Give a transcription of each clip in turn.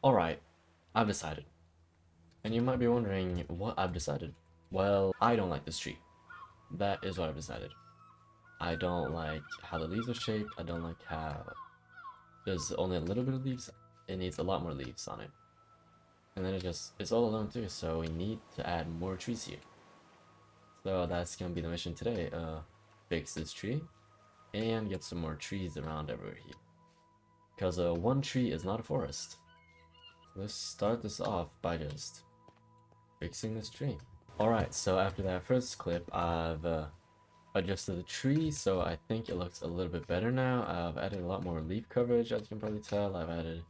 Alright, I've decided. And you might be wondering what I've decided. Well, I don't like this tree. That is what I've decided. I don't like how the leaves are shaped. I don't like how there's only a little bit of leaves. It needs a lot more leaves on it. And then it's all alone too, so we need to add more trees here. So that's gonna be the mission today. Fix this tree and get some more trees around everywhere here. Because one tree is not a forest. So let's start this off by just fixing this tree. Alright, so after that first clip, I've adjusted the tree, so I think it looks a little bit better now. I've added a lot more leaf coverage, as you can probably tell. I've added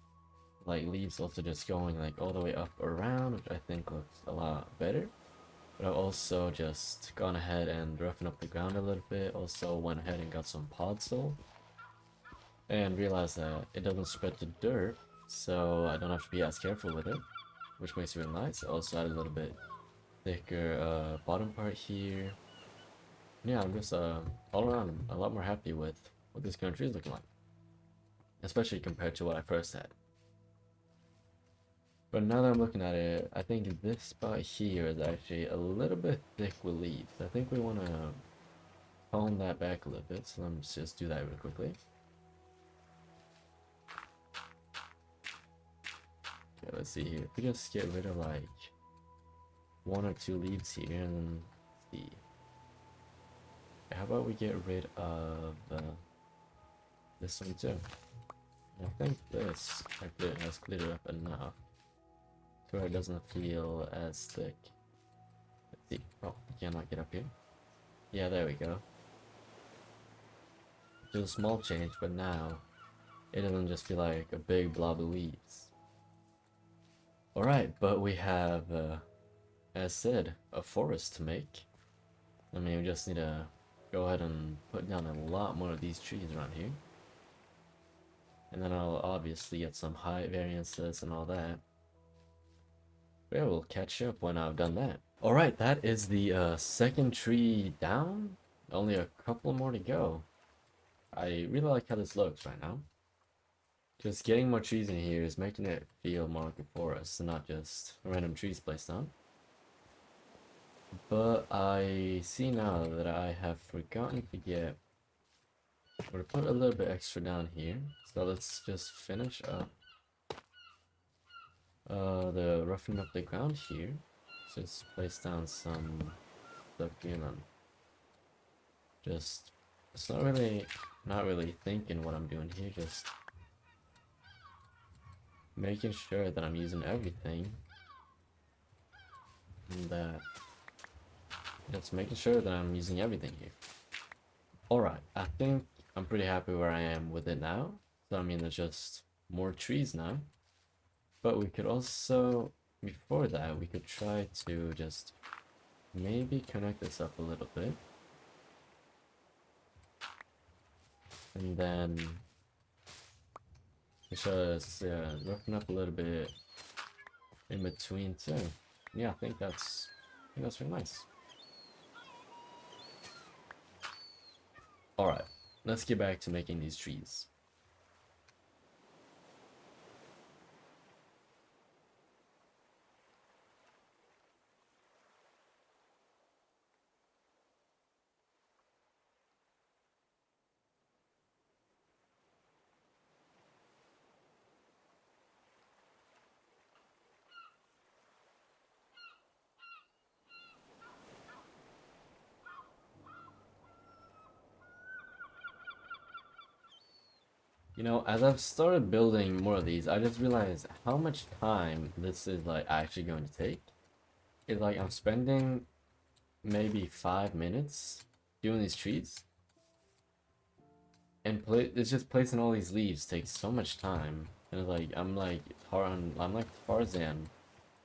like leaves also just going like all the way up around, which I think looks a lot better. But I've also just gone ahead and roughened up the ground a little bit. Also went ahead and got some podzol. And realized that it doesn't spread to dirt, so I don't have to be as careful with it, which makes it really nice. I also added a little bit thicker bottom part here. Yeah, I'm just all around a lot more happy with what this current tree is looking like, especially compared to what I first had. But now that I'm looking at it, I think this spot here is actually a little bit thick with leaves. I think we want to tone that back a little bit, so let's just do that real quickly. Okay, let's see here. If we just get rid of like one or two leaves here, and then let's see. How about we get rid of this one too? I think this actually has cleared it up enough to where it doesn't feel as thick. Let's see. Oh, I cannot get up here. Yeah, there we go. Just a small change, but now it doesn't just feel like a big blob of leaves. Alright, but we have, as said, a forest to make. I mean, we just need to go ahead and put down a lot more of these trees around here. And then I'll obviously get some height variances and all that. But yeah, we'll catch up when I've done that. Alright, that is the second tree down. Only a couple more to go. I really like how this looks right now. Just getting more trees in here is making it feel more like a forest and not just random trees placed down. But I see now that I have forgotten to get or put a little bit extra down here. So let's just finish up the roughing up the ground here. So let's place down some stuff here and then just it's not really thinking what I'm doing here, just making sure that I'm using everything and that just making sure that I'm using everything here. Alright, I think I'm pretty happy where I am with it now. So I mean there's just more trees now. But we could also, before that, we could try to just maybe connect this up a little bit. And then just roughen up a little bit in between too. Yeah, I think that's really nice. Alright, let's get back to making these trees. You know, as I've started building more of these, I just realized how much time this is like actually going to take. It's like I'm spending maybe 5 minutes doing these trees. And it's just placing all these leaves takes so much time. And it's like I'm like Tarzan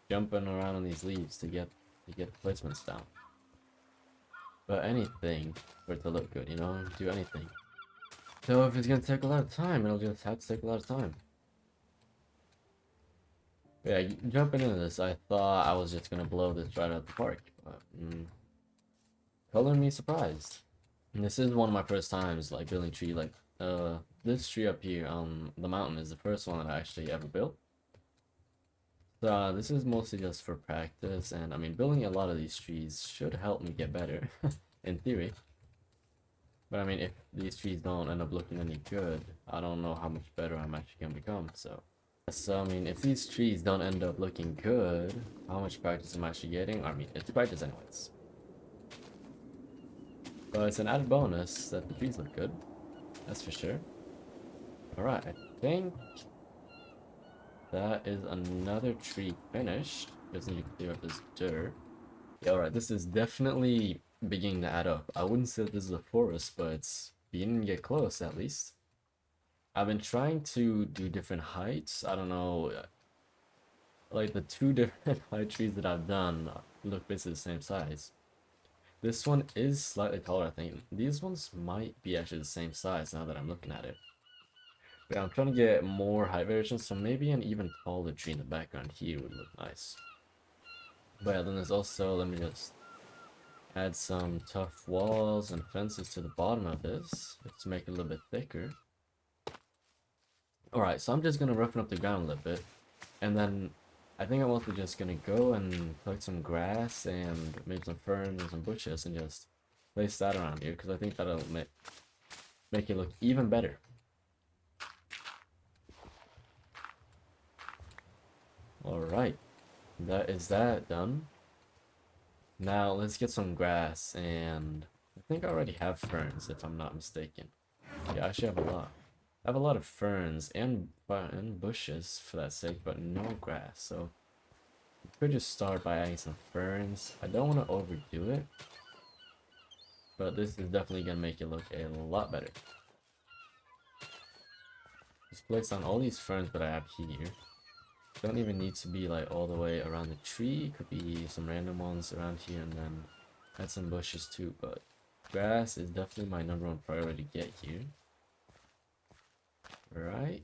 jumping around on these leaves to get the placements down. But anything for it to look good, you know? Do anything. So if it's gonna take a lot of time, it'll just have to take a lot of time. Yeah, jumping into this, I thought I was just gonna blow this right out of the park, but color me surprised. And this is one of my first times like building tree. Like this tree up here on the mountain is the first one that I actually ever built. So this is mostly just for practice, and I mean, building a lot of these trees should help me get better, in theory. But I mean, if these trees don't end up looking any good, I don't know how much better I'm actually gonna become, so I mean, if these trees don't end up looking good, how much practice am I actually getting? I mean, it's practice anyways. But it's an added bonus that the trees look good, that's for sure. Alright, I think that is another tree finished. Just need to clear up this dirt. Yeah, alright, this is definitely beginning to add up. I wouldn't say this is a forest, but it's beginning to get close at least. I've been trying to do different heights. I don't know, like the two different height trees that I've done look basically the same size. This one is slightly taller, I think. These ones might be actually the same size now that I'm looking at it. But yeah, I'm trying to get more height variations, so maybe an even taller tree in the background here would look nice. But yeah, then there's also, let me just add some tough walls and fences to the bottom of this, just to make it a little bit thicker. Alright, so I'm just gonna roughen up the ground a little bit, and then I think I'm also just gonna go and collect some grass and maybe some ferns and some bushes and just place that around here, because I think that'll make it look even better. Alright, that is that done. Now let's get some grass, and I think I already have ferns if I'm not mistaken. Yeah, I actually have a lot. I have a lot of ferns and bushes for that sake, but no grass, so I could just start by adding some ferns. I don't want to overdo it, but this is definitely going to make it look a lot better. Just place on all these ferns that I have here. Don't even need to be like all the way around the tree. It could be some random ones around here, and then add some bushes too, but grass is definitely my #1 priority to get here. Alright.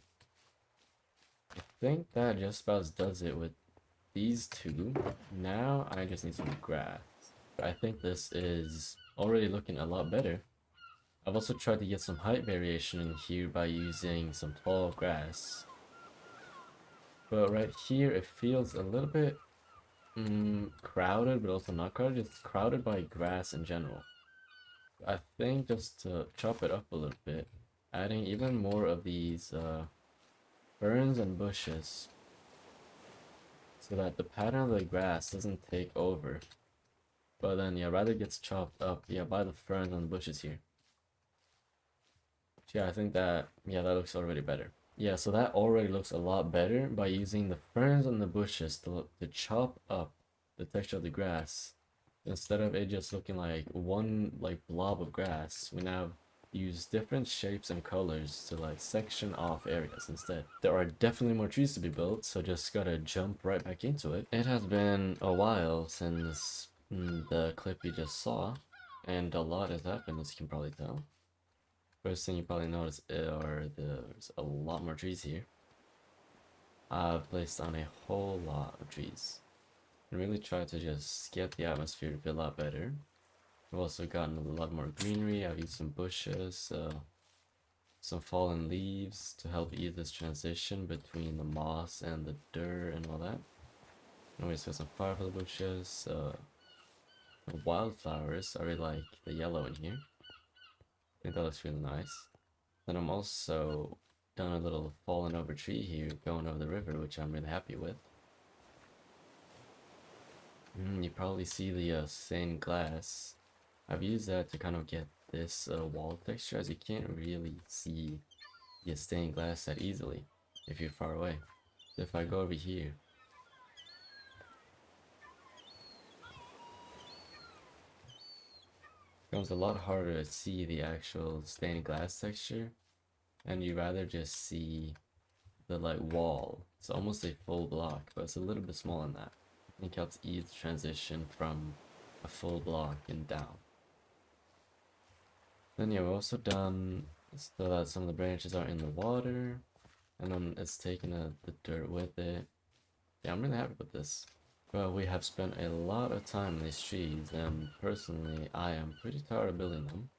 I think that just about does it with these two. Now I just need some grass. I think this is already looking a lot better. I've also tried to get some height variation in here by using some tall grass. But right here it feels a little bit crowded, but also not crowded. It's crowded by grass in general. I think just to chop it up a little bit, adding even more of these ferns and bushes, so that the pattern of the grass doesn't take over, but then yeah, rather gets chopped up by the ferns and the bushes here. Yeah, I think that that looks already better. Yeah, so that already looks a lot better by using the ferns and the bushes to chop up the texture of the grass. Instead of it just looking like one blob of grass, we now use different shapes and colors to section off areas instead. There are definitely more trees to be built, so just gotta jump right back into it. It has been a while since the clip you just saw, and a lot has happened, as you can probably tell. First thing you probably notice there's a lot more trees here. I've placed on a whole lot of trees. I really tried to just get the atmosphere to be a lot better. I've also gotten a lot more greenery. I've used some bushes, some fallen leaves to help ease this transition between the moss and the dirt and all that. And we just got some fire for the bushes. The wildflowers, I really like the yellow in here. I think that looks really nice. Then I'm also done a little fallen over tree here going over the river, which I'm really happy with. You probably see the stained glass. I've used that to kind of get this wall texture, as you can't really see the stained glass that easily if you're far away. So if I go over here, it becomes a lot harder to see the actual stained glass texture, and you rather just see the wall. It's almost a full block, but it's a little bit smaller than that. I think it helps ease the transition from a full block and down. Then yeah, we're also done so that some of the branches are in the water, and then it's taking the dirt with it. Yeah, I'm really happy with this. Well, we have spent a lot of time in these trees, and personally, I am pretty tired of building them.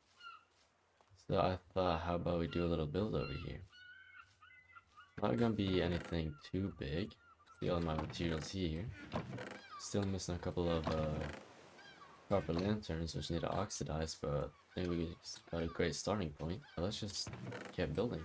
So I thought, how about we do a little build over here? Not gonna be anything too big. see all my materials here. Still missing a couple of copper lanterns, which need to oxidize, but I think we got a great starting point. So let's just get building.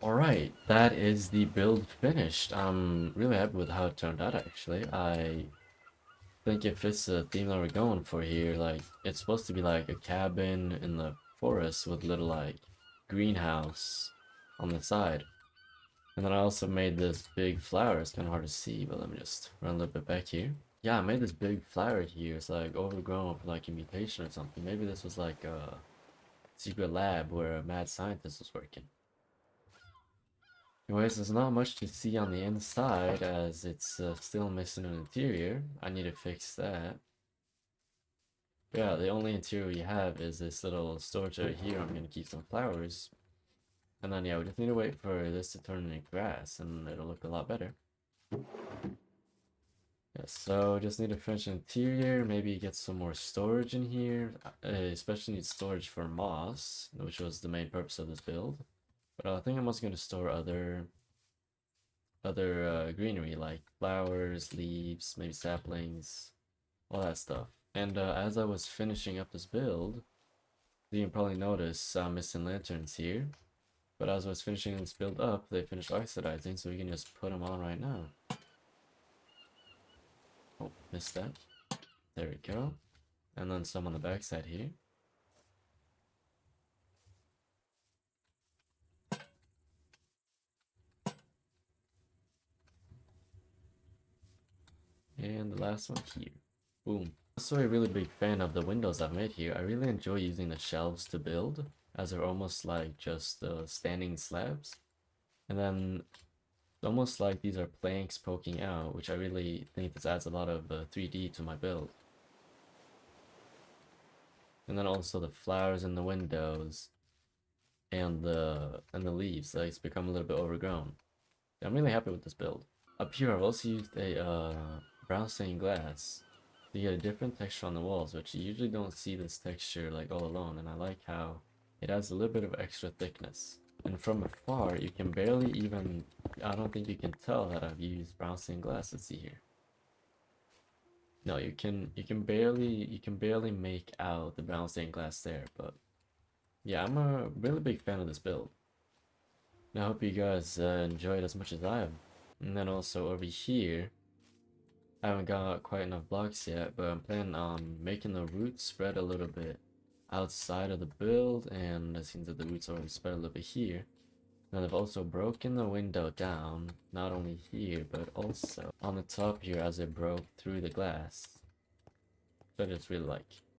Alright, that is the build finished. I'm really happy with how it turned out actually. I think it fits the theme that we're going for here. Like, it's supposed to be like a cabin in the forest with little like greenhouse on the side. And then I also made this big flower. It's kind of hard to see, but let me just run a little bit back here. Yeah, I made this big flower here. It's like overgrown with like a mutation or something. Maybe this was like a secret lab where a mad scientist was working. Anyways, there's not much to see on the inside as it's still missing an interior. I need to fix that. But yeah, the only interior we have is this little storage area here. I'm gonna keep some flowers. And then yeah, we just need to wait for this to turn into grass and it'll look a lot better. Yeah, so just need to finish interior, maybe get some more storage in here. Especially need storage for moss, which was the main purpose of this build. But I think I'm also gonna store other greenery like flowers, leaves, maybe saplings, all that stuff. And as I was finishing up this build, you can probably notice I'm missing lanterns here. But as I was finishing this build up, they finished oxidizing, so we can just put them on right now. Oh, missed that. There we go. And then some on the backside here. And the last one here. Boom. Also a really big fan of the windows I've made here. I really enjoy using the shelves to build, as they're almost like just standing slabs. And then almost like these are planks poking out, which I really think this adds a lot of 3D to my build. And then also the flowers in the windows and the leaves, like it's become a little bit overgrown. I'm really happy with this build. Up here I've also used a brown stained glass to get a different texture on the walls, which you usually don't see this texture like all alone, and I like how it adds a little bit of extra thickness. And from afar you can barely even, I don't think you can tell that I've used brown stained glass. Let's see here. No, you can barely make out the brown stained glass there, but yeah, I'm a really big fan of this build. And I hope you guys enjoyed as much as I have. And then also over here, I haven't got quite enough blocks yet, but I'm planning on making the roots spread a little bit outside of the build, and it seems that the roots already spread a little bit here. And I've also broken the window down, not only here, but also on the top here as it broke through the glass. Which I just really like.